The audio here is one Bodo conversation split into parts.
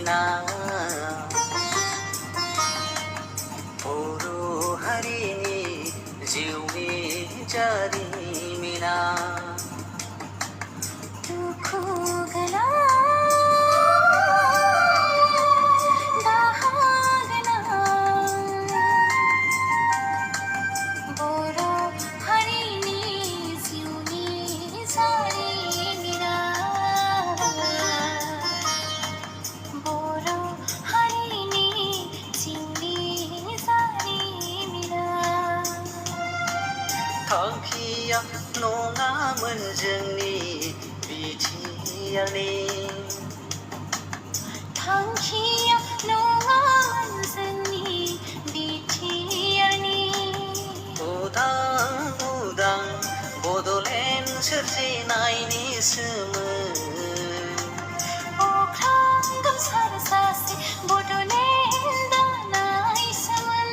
जारिमिना बर' हारिनि जिउनि जारिमिना दुखु गोनां थांखिया नङामोन जोंनि बिटिआरनि थांखिया नङामोन जोंनि बिटिआरनि उदां उदां बड'लेण्ड सोरजिनायनिसोमोन अख्रां गोमसार सासे बड'लेण्ड दानायसोमोन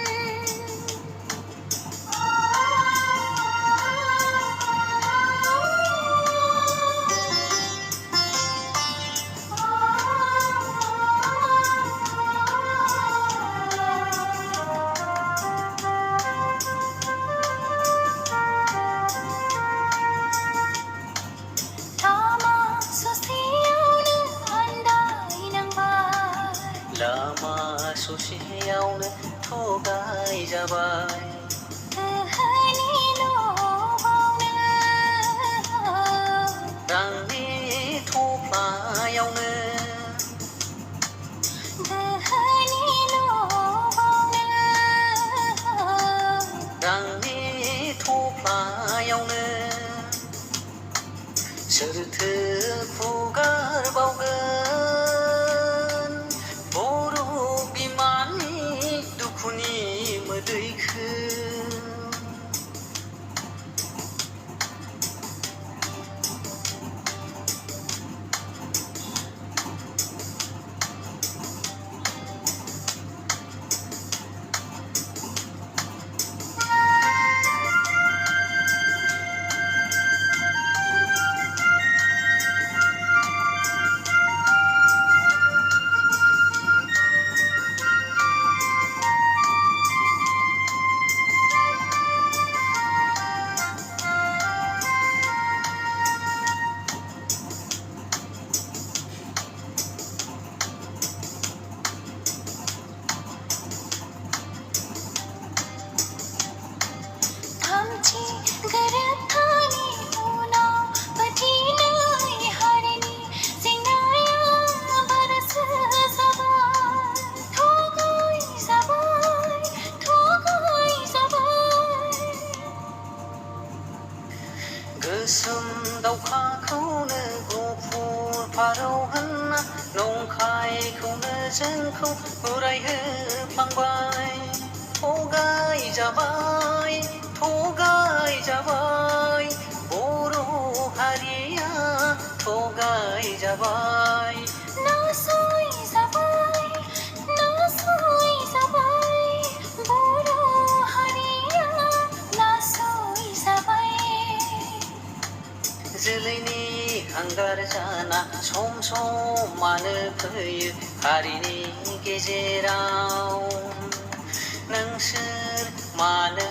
लामा ससेयावनो थगायजाबाय गोहोनि लबावनो रांनि थफ्लायावनो गोहोनि लबावनो रांनि थफ्लायावनो सोरथो फुगारबावगोन बर' बिमानि दुखुनि मोदैखौ गोरोबथानि उनाव बोथिनै हारिनि जेंनाया बारासो जाबाय थगायजाबाय गोसोम दावखाखौनो गुफुर फारौ होनना नंखायखौनो जोंखौ उरायहोफ्लांबाय थगायजाबाय बर' हारिया थगायजाबाय नासयजाबाय बर' हारिया नासयजाबाय जोलैनि हांगार जाना सम मानो फैयो हारिनि गेजेराव नोंसोर मानो